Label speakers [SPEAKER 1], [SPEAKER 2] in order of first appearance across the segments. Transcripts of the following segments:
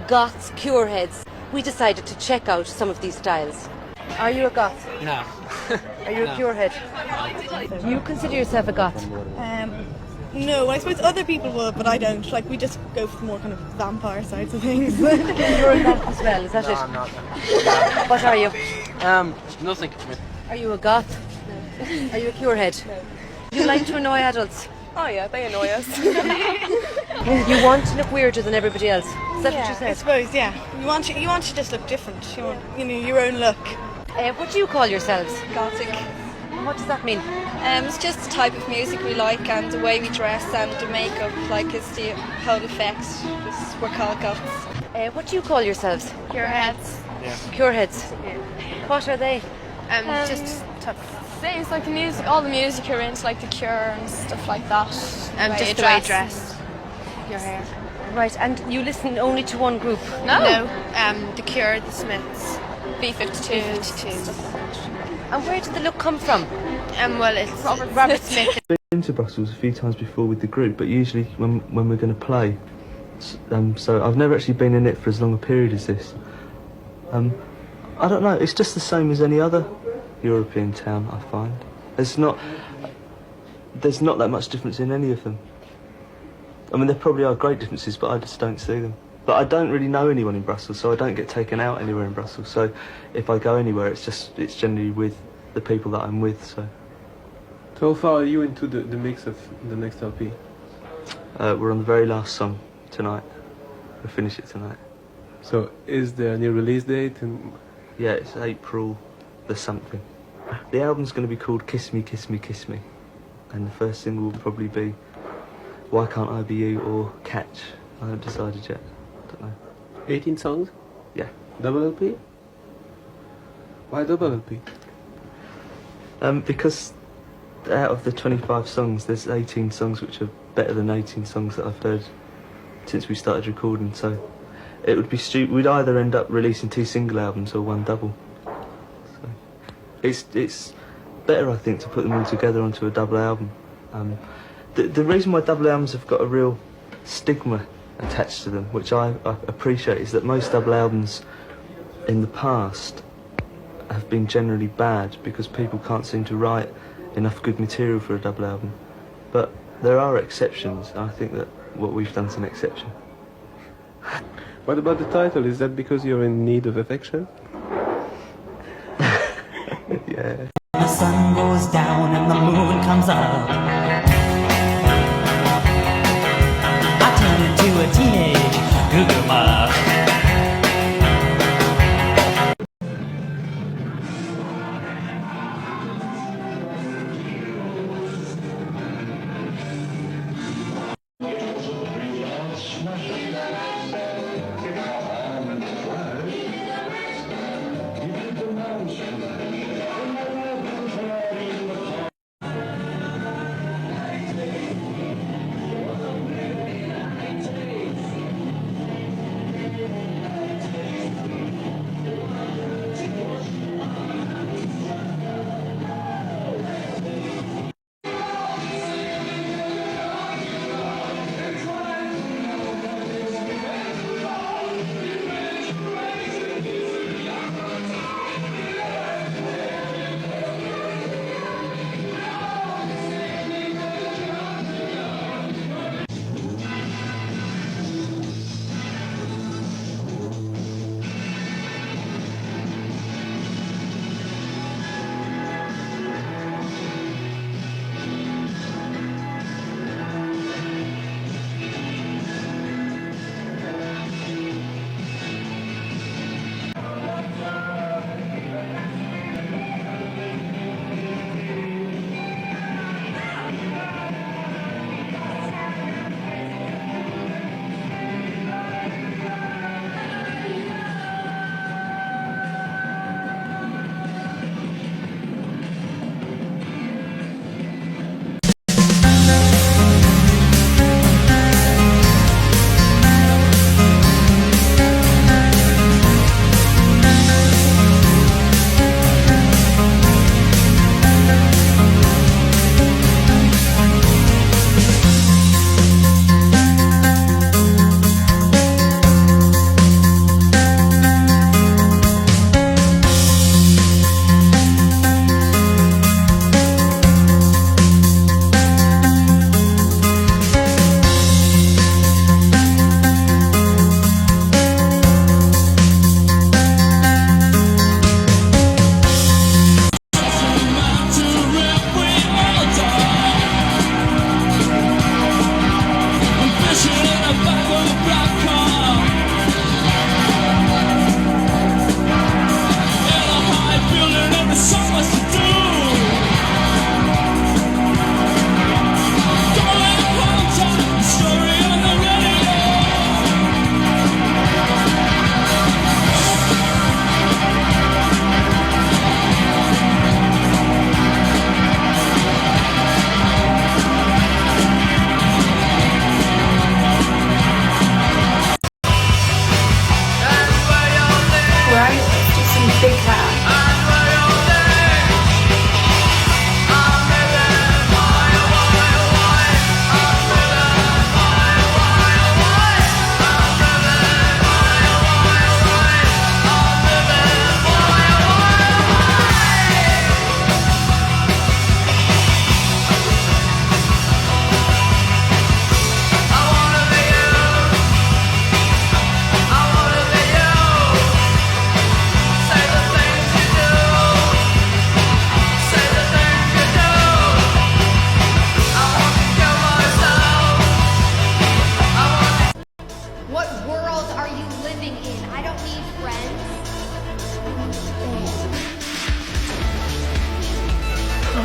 [SPEAKER 1] Goths, cure heads, we decided to check out some of these styles. Are you a goth?
[SPEAKER 2] No.
[SPEAKER 1] Are you a cure head? Do you consider yourself a goth?
[SPEAKER 3] No, I suppose other people would, but I don't. Like, we just go for the more kind of vampire sides of things.
[SPEAKER 1] You're a goth as well, is that it?
[SPEAKER 2] I'm not.
[SPEAKER 1] What are you?
[SPEAKER 2] Nothing.
[SPEAKER 1] Are you a goth? No. Are you a cure head? No. Do you like to annoy adults?
[SPEAKER 3] Oh yeah, they annoy us.
[SPEAKER 1] You want to look weirder than everybody else. Is that what you
[SPEAKER 3] I
[SPEAKER 1] said?
[SPEAKER 3] suppose, yeah. You want to just look different. You want, your own look.
[SPEAKER 1] What do you call yourselves?
[SPEAKER 4] Gothic.
[SPEAKER 1] What does that mean?
[SPEAKER 4] It's just the type of music we like and the way we dress and the makeup, like it's the whole effect. We're called goths.
[SPEAKER 1] What do you call yourselves?
[SPEAKER 4] Your heads.
[SPEAKER 2] Yeah.
[SPEAKER 1] Cure heads.
[SPEAKER 4] Yeah.
[SPEAKER 1] What are they?
[SPEAKER 4] Just things like the music, all the music you're into, like the Cure and stuff like that.
[SPEAKER 5] Just the way you dress. Your hair.
[SPEAKER 1] Right, and you listen only to one group?
[SPEAKER 4] No.
[SPEAKER 5] The Cure, the Smiths.
[SPEAKER 4] B-52.
[SPEAKER 1] And where did the look come from?
[SPEAKER 5] Well, it's Robert Smith.
[SPEAKER 6] I've been to Brussels a few times before with the group, but usually when we're going to play. So I've never actually been in it for as long a period as this. I don't know, it's just the same as any other European town, I find. There's not that much difference in any of them. I mean, there probably are great differences, but I just don't see them. But I don't really know anyone in Brussels, so I don't get taken out anywhere in Brussels. So if I go anywhere, it's generally with the people that I'm with. So
[SPEAKER 7] how far are you into the mix of the next LP?
[SPEAKER 6] we're on the very last song tonight. We'll finish it tonight.
[SPEAKER 7] So is there any release date? And
[SPEAKER 6] Yeah, it's April the something. The album's going to be called Kiss Me, Kiss Me, Kiss Me. And the first single will probably be Why Can't I Be You or Catch. I haven't decided yet. I don't know.
[SPEAKER 7] 18 songs?
[SPEAKER 6] Yeah.
[SPEAKER 7] Double LP? Why double LP?
[SPEAKER 6] Because out of the 25 songs, there's 18 songs which are better than 18 songs that I've heard since we started recording. So it would be stupid. We'd either end up releasing 2 single albums or 1 double. So it's better, I think, to put them all together onto a double album. The reason why double albums have got a real stigma attached to them, which I appreciate, is that most double albums in the past have been generally bad because people can't seem to write enough good material for a double album. But there are exceptions, and I think that what we've done is an exception.
[SPEAKER 7] What about the title? Is that because you're in need of affection?
[SPEAKER 6] Yeah.
[SPEAKER 8] The sun goes down and the moon comes up. I turn into a teenage Google Muff.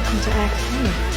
[SPEAKER 5] Welcome to XP.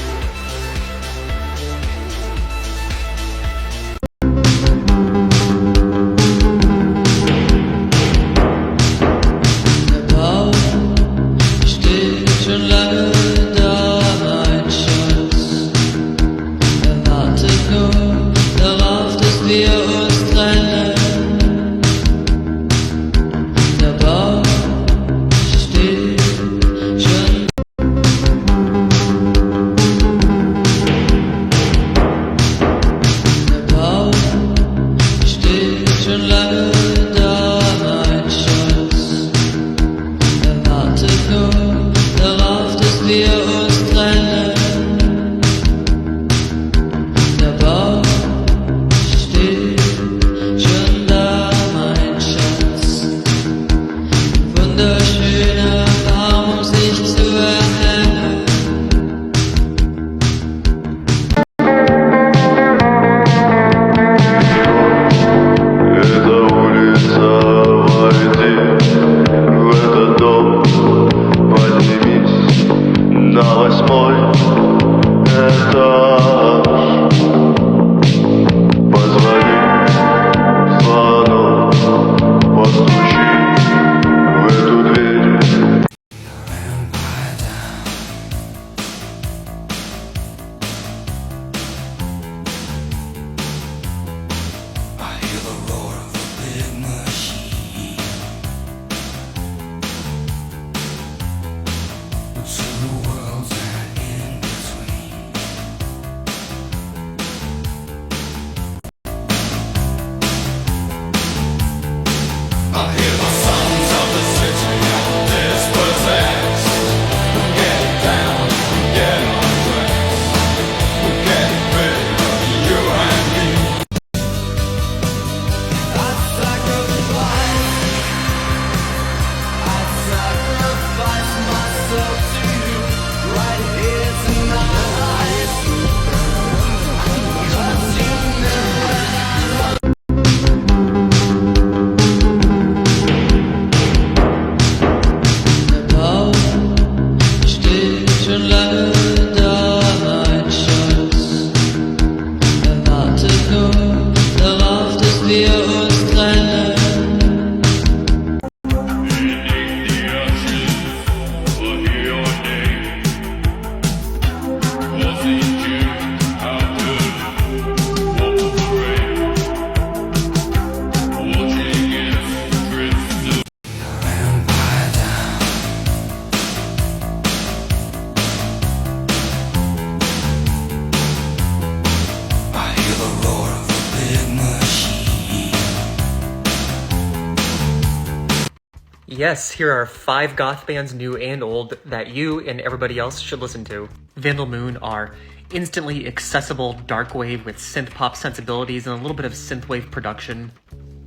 [SPEAKER 2] Yes, here are 5 goth bands, new and old, that you and everybody else should listen to. Vandal Moon are instantly accessible dark wave with synth pop sensibilities and a little bit of synthwave production.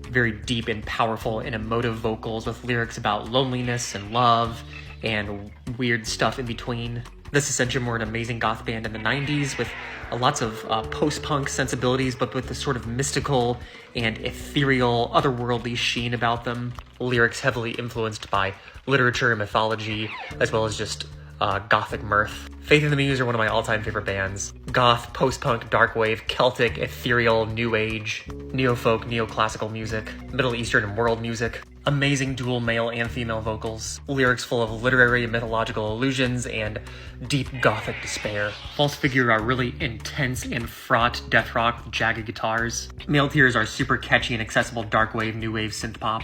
[SPEAKER 2] Very deep and powerful and emotive vocals with lyrics about loneliness and love and weird stuff in between. This Ascension were an amazing goth band in the 90s with lots of post-punk sensibilities, but with a sort of mystical and ethereal, otherworldly sheen about them. Lyrics heavily influenced by literature and mythology, as well as just Gothic mirth. Faith in the Muse are one of my all-time favorite bands. Goth, post-punk, darkwave, Celtic, ethereal, new age, neo-folk, neoclassical music, Middle Eastern and world music. Amazing dual male and female vocals. Lyrics full of literary and mythological allusions and deep Gothic despair. False Figure are really intense and fraught death rock with jagged guitars. Male Tears are super catchy and accessible darkwave, new wave synth pop.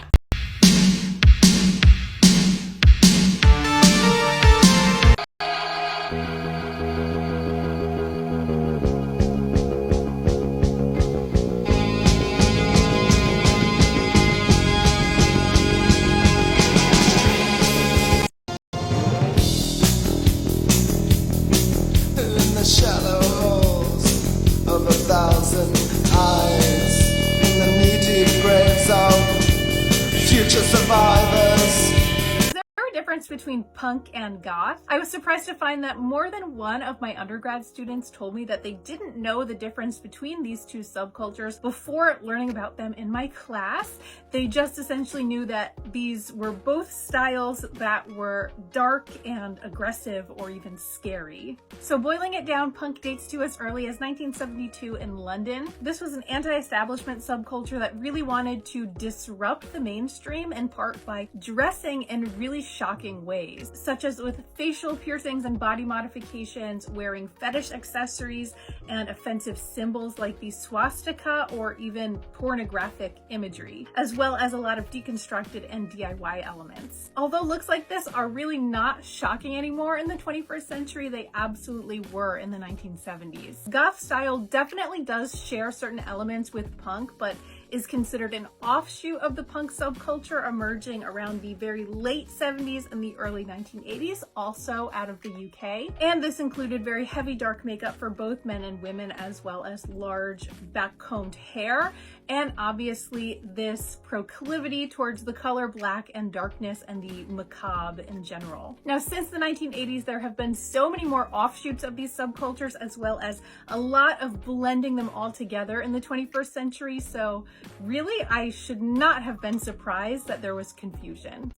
[SPEAKER 9] difference between punk and goth, I was surprised to find that more than one of my undergrad students told me that they didn't know the difference between these two subcultures before learning about them in my class. They just essentially knew that these were both styles that were dark and aggressive or even scary. So boiling it down, punk dates to as early as 1972 in London. This was an anti-establishment subculture that really wanted to disrupt the mainstream, in part by dressing in really shocking ways, such as with facial piercings and body modifications, wearing fetish accessories, and offensive symbols like the swastika or even pornographic imagery, as well as a lot of deconstructed and DIY elements. Although looks like this are really not shocking anymore in the 21st century, they absolutely were in the 1970s. Goth style definitely does share certain elements with punk, but is considered an offshoot of the punk subculture emerging around the very late 70s and the early 1980s, also out of the UK. And this included very heavy dark makeup for both men and women, as well as large back-combed hair, and obviously this proclivity towards the color black and darkness and the macabre in general. Now, since the 1980s, there have been so many more offshoots of these subcultures, as well as a lot of blending them all together in the 21st century, so really, I should not have been surprised that there was confusion.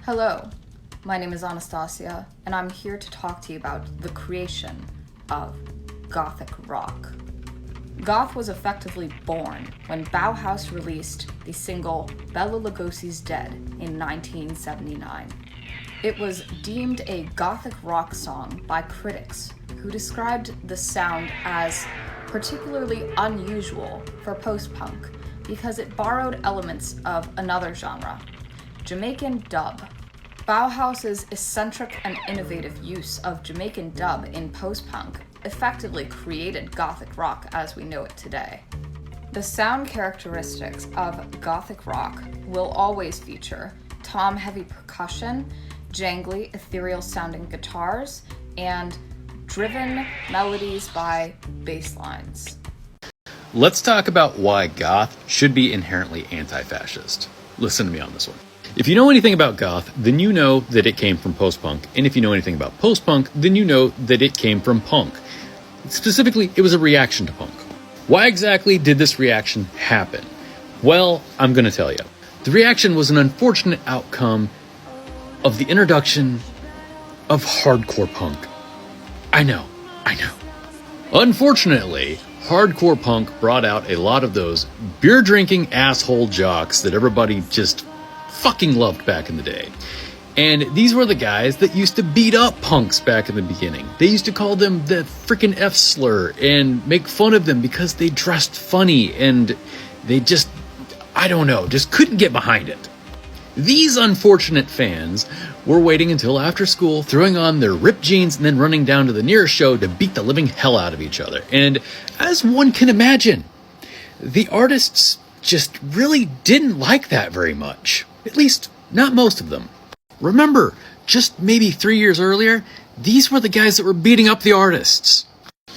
[SPEAKER 10] Hello, my name is Anastasia, and I'm here to talk to you about the creation of Gothic rock. Goth was effectively born when Bauhaus released the single Bela Lugosi's Dead in 1979. It was deemed a Gothic rock song by critics who described the sound as particularly unusual for post-punk because it borrowed elements of another genre, Jamaican dub. Bauhaus's eccentric and innovative use of Jamaican dub in post-punk effectively created Gothic rock as we know it today. The sound characteristics of Gothic rock will always feature tom-heavy percussion, jangly, ethereal-sounding guitars, and driven melodies by bass lines.
[SPEAKER 11] Let's talk about why goth should be inherently anti-fascist. Listen to me on this one. If you know anything about goth, then you know that it came from post-punk, and if you know anything about post-punk, then you know that it came from punk. Specifically, it was a reaction to punk. Why exactly did this reaction happen? Well, I'm going to tell you. The reaction was an unfortunate outcome of the introduction of hardcore punk. I know. Unfortunately, hardcore punk brought out a lot of those beer-drinking asshole jocks that everybody just fucking loved back in the day. And these were the guys that used to beat up punks back in the beginning. They used to call them the frickin' F-slur and make fun of them because they dressed funny and they just, just couldn't get behind it. These unfortunate fans were waiting until after school, throwing on their ripped jeans and then running down to the nearest show to beat the living hell out of each other. And as one can imagine, the artists just really didn't like that very much. At least, not most of them. Remember, just maybe 3 years earlier, these were the guys that were beating up the artists.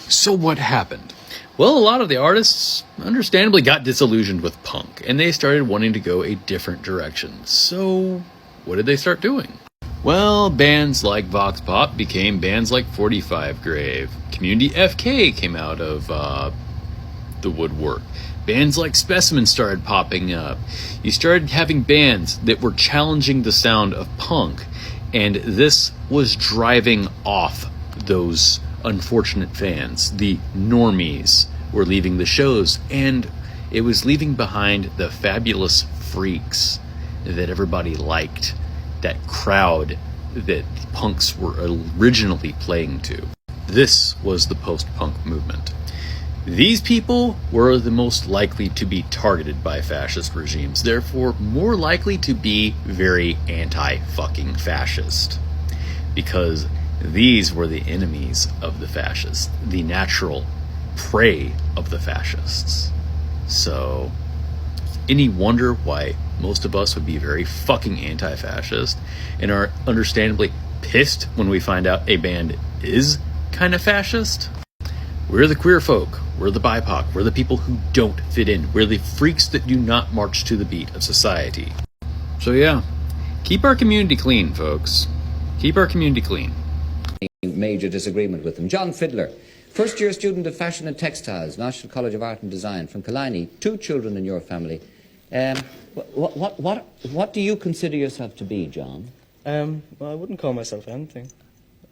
[SPEAKER 11] So what happened? Well, a lot of the artists understandably got disillusioned with punk, and they started wanting to go a different direction. So what did they start doing? Well, bands like Vox Pop became bands like 45 Grave. Community FK came out of the woodwork. Bands like Specimen started popping up. You started having bands that were challenging the sound of punk, and this was driving off those unfortunate fans. The normies were leaving the shows, and it was leaving behind the fabulous freaks that everybody liked, that crowd that punks were originally playing to. This was the post-punk movement. These people were the most likely to be targeted by fascist regimes, therefore more likely to be very anti-fucking fascist. Because these were the enemies of the fascists, the natural prey of the fascists. So, any wonder why most of us would be very fucking anti-fascist and are understandably pissed when we find out a band is kind of fascist. We're the queer folk, we're the BIPOC, we're the people who don't fit in, we're the freaks that do not march to the beat of society. So yeah, keep our community clean, folks. Keep our community clean.
[SPEAKER 12] Major disagreement with them. John Fiddler, first-year student of Fashion and Textiles, National College of Art and Design, from Killiney. 2 children in your family. What do you consider yourself to be, John?
[SPEAKER 6] Well, I wouldn't call myself anything.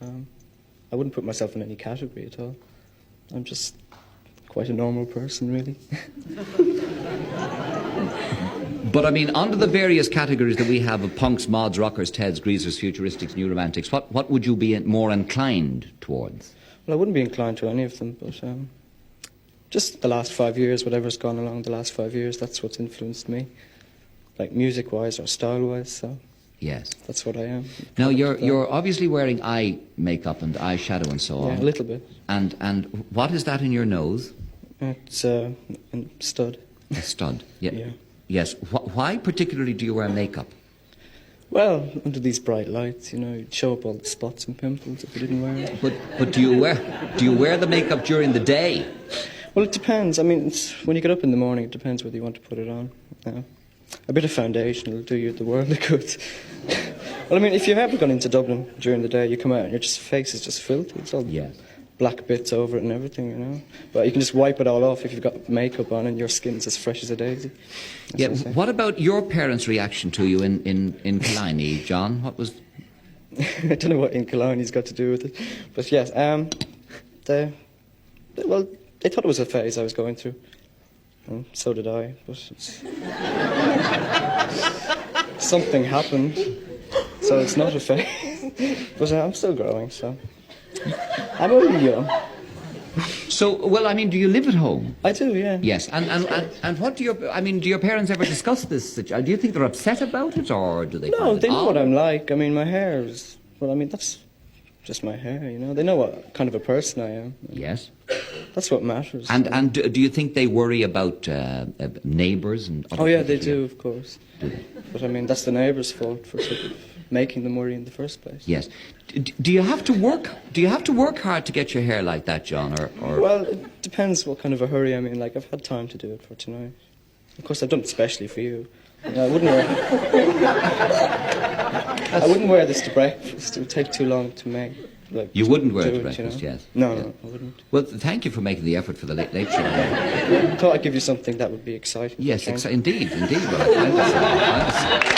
[SPEAKER 6] I wouldn't put myself in any category at all. I'm just quite a normal person, really.
[SPEAKER 12] But I mean, under the various categories that we have of punks, mods, rockers, Teds, greasers, futuristics, new romantics, what would you be more inclined towards?
[SPEAKER 6] Well, I wouldn't be inclined to any of them, but just the last 5 years, whatever's gone along the last 5 years, that's what's influenced me, like music-wise or style-wise. So
[SPEAKER 12] yes,
[SPEAKER 6] that's what I am.
[SPEAKER 12] Now you're obviously wearing eye makeup and eyeshadow and so on.
[SPEAKER 6] Yeah, a little bit.
[SPEAKER 12] And what is that in your nose?
[SPEAKER 6] It's a stud.
[SPEAKER 12] A stud. Yeah.
[SPEAKER 6] Yeah.
[SPEAKER 12] Yes. Why particularly do you wear makeup?
[SPEAKER 6] Well, under these bright lights, you know, you'd show up all the spots and pimples if you didn't wear it.
[SPEAKER 12] But do you wear the makeup during the day?
[SPEAKER 6] Well, it depends. I mean, when you get up in the morning, it depends whether you want to put it on. A bit of foundation will do you the world of good. Well, I mean, if you've ever gone into Dublin during the day, you come out and your face is just filthy. It's all black bits over it and everything, you know. But you can just wipe it all off if you've got makeup on and your skin's as fresh as a daisy.
[SPEAKER 12] Yeah. What about your parents' reaction to you in Killiney, John? What was?
[SPEAKER 6] I don't know what in Killiney's got to do with it, but yes, they thought it was a phase I was going through, and so did I. But something happened, so it's not a phase. But I'm still growing, so I'm only young.
[SPEAKER 12] So, well, I mean, do you live at home?
[SPEAKER 6] I do, yeah.
[SPEAKER 12] Yes, and what do your parents ever discuss this? Do you think they're upset about it, or do they?
[SPEAKER 6] No, they know what I'm like. I mean, my hair is, well, I mean, that's just my hair, you know. They know what kind of a person I am.
[SPEAKER 12] Yes.
[SPEAKER 6] That's what matters.
[SPEAKER 12] And do you think they worry about neighbours and other
[SPEAKER 6] Oh, yeah,
[SPEAKER 12] people?
[SPEAKER 6] they do, of course.
[SPEAKER 12] Do they?
[SPEAKER 6] But, I mean, that's the neighbours' fault for sort of making them worry in the first place.
[SPEAKER 12] Yes. Do you have to work? Do you have to work hard to get your hair like that, John? Or?
[SPEAKER 6] Well, it depends what kind of a hurry I'm in. Like, I've had time to do it for tonight. Of course, I've done it specially for you. I wouldn't wear this to breakfast. It would take too long to make. Like,
[SPEAKER 12] you wouldn't wear it to
[SPEAKER 6] you
[SPEAKER 12] breakfast,
[SPEAKER 6] know?
[SPEAKER 12] yes.
[SPEAKER 6] No,
[SPEAKER 12] yes.
[SPEAKER 6] no, I wouldn't.
[SPEAKER 12] Well, thank you for making the effort for the late show.
[SPEAKER 6] I thought I'd give you something that would be exciting.
[SPEAKER 12] Yes, indeed. Well, I understand.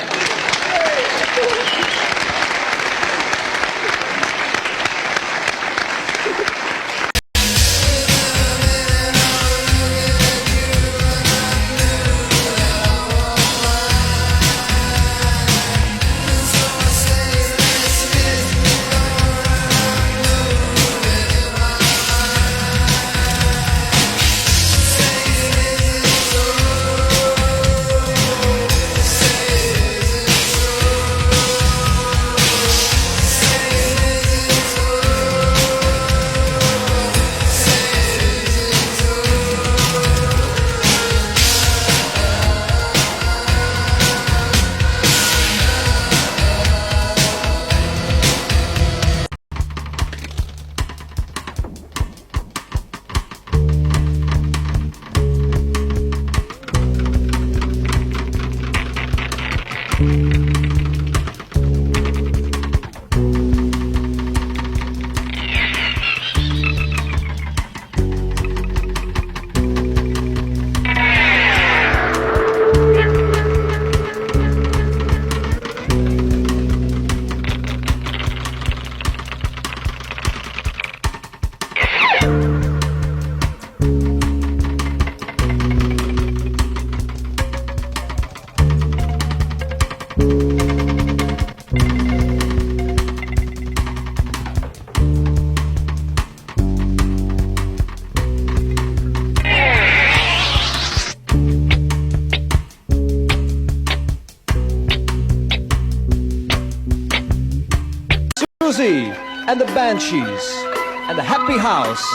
[SPEAKER 13] Siouxsie and the Banshees and the Happy House.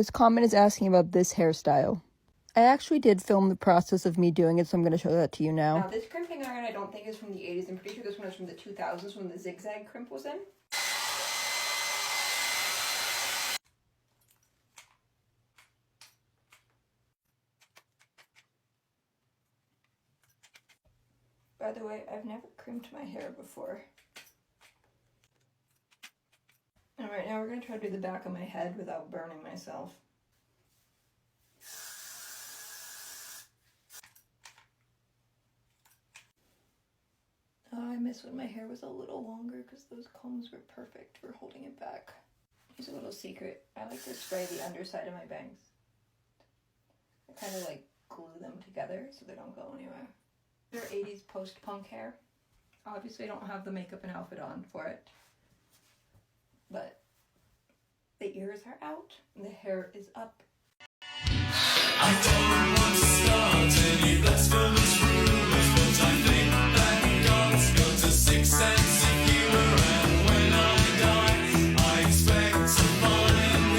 [SPEAKER 14] This comment is asking about this hairstyle. I actually did film the process of me doing it, so I'm going to show that to you now.
[SPEAKER 10] Now, this crimping iron I don't think is from the 80s. I'm pretty sure this one is from the 2000s when the zigzag crimp was in. By the way, I've never crimped my hair before. Alright, now we're going to try to do the back of my head without burning myself. Oh, I miss when my hair was a little longer because those combs were perfect for holding it back. Here's a little secret. I like to spray the underside of my bangs. I kind of like glue them together so they don't go anywhere. They're 80s post-punk hair. Obviously I don't have the makeup and outfit on for it. But the ears are out and the hair is up. I don't want to start any blasphemous rumors, but I think that God's got a sixth sense of humor, and when I die, I expect to find him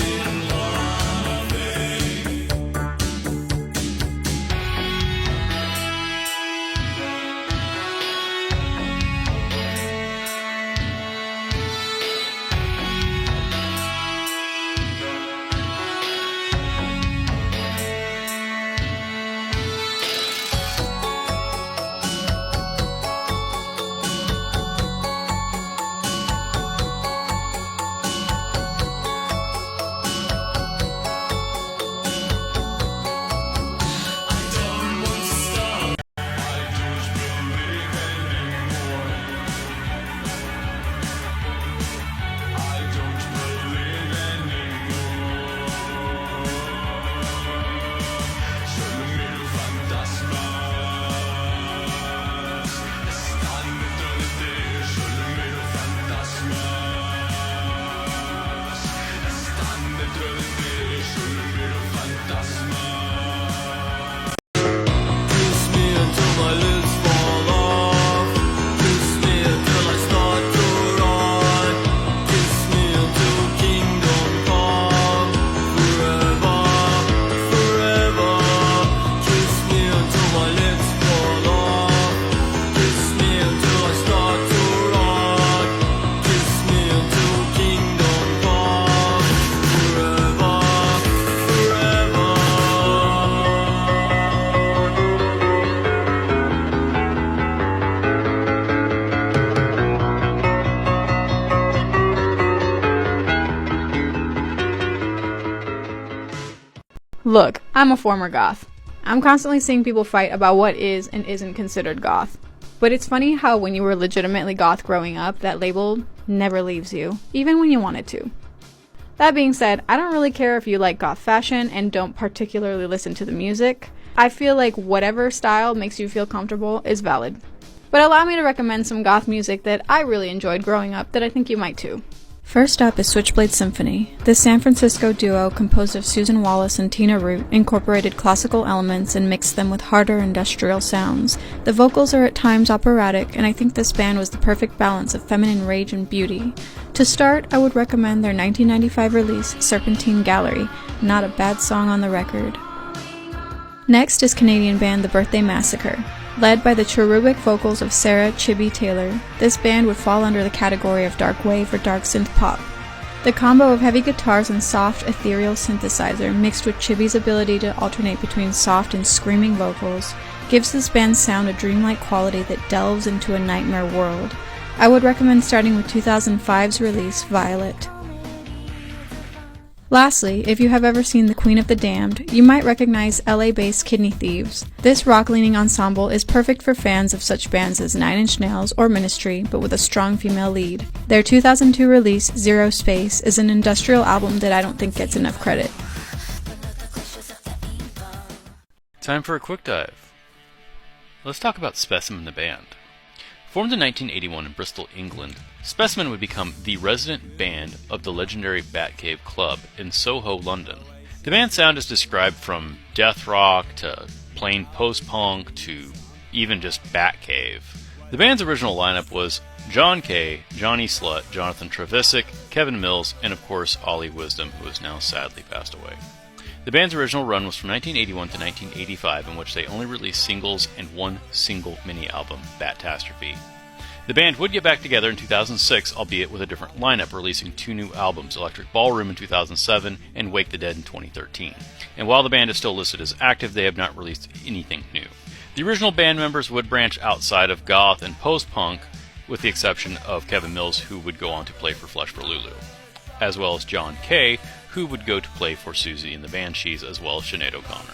[SPEAKER 15] Look, I'm a former goth. I'm constantly seeing people fight about what is and isn't considered goth. But it's funny how when you were legitimately goth growing up, that label never leaves you, even when you want it to. That being said, I don't really care if you like goth fashion and don't particularly listen to the music. I feel like whatever style makes you feel comfortable is valid. But allow me to recommend some goth music that I really enjoyed growing up that I think you might too. First up is Switchblade Symphony. This San Francisco duo, composed of Susan Wallace and Tina Root, incorporated classical elements and mixed them with harder industrial sounds. The vocals are at times operatic, and I think this band was the perfect balance of feminine rage and beauty. To start, I would recommend their 1995 release, Serpentine Gallery, not a bad song on the record. Next is Canadian band The Birthday Massacre. Led by the cherubic vocals of Sarah Chibi Taylor, this band would fall under the category of dark wave or dark synth pop. The combo of heavy guitars and soft, ethereal synthesizer mixed with Chibi's ability to alternate between soft and screaming vocals gives this band's sound a dreamlike quality that delves into a nightmare world. I would recommend starting with 2005's release, Violet. Lastly, if you have ever seen The Queen of the Damned, you might recognize LA-based Kidney Thieves. This rock-leaning ensemble is perfect for fans of such bands as Nine Inch Nails or Ministry, but with a strong female lead. Their 2002 release, Zero Space, is an industrial album that I don't think gets enough credit.
[SPEAKER 11] Time for a quick dive. Let's talk about Specimen the band. Formed in 1981 in Bristol, England, Specimen would become the resident band of the legendary Batcave Club in Soho, London. The band's sound is described from death rock to plain post-punk to even just Batcave. The band's original lineup was
[SPEAKER 16] John Kay, Johnny Slut, Jonathan Trevisick, Kevin Mills, and of course Ollie Wisdom, who has now sadly passed away. The band's original run was from 1981 to 1985, in which they only released singles and one single mini-album, Bat-tastrophe. The band would get back together in 2006, albeit with a different lineup, releasing 2 new albums, Electric Ballroom in 2007 and Wake the Dead in 2013. And while the band is still listed as active, they have not released anything new. The original band members would branch outside of goth and post-punk, with the exception of Kevin Mills, who would go on to play for Flesh for Lulu, as well as John Kay, who would go to play for Siouxsie and the Banshees, as well as Sinead O'Connor.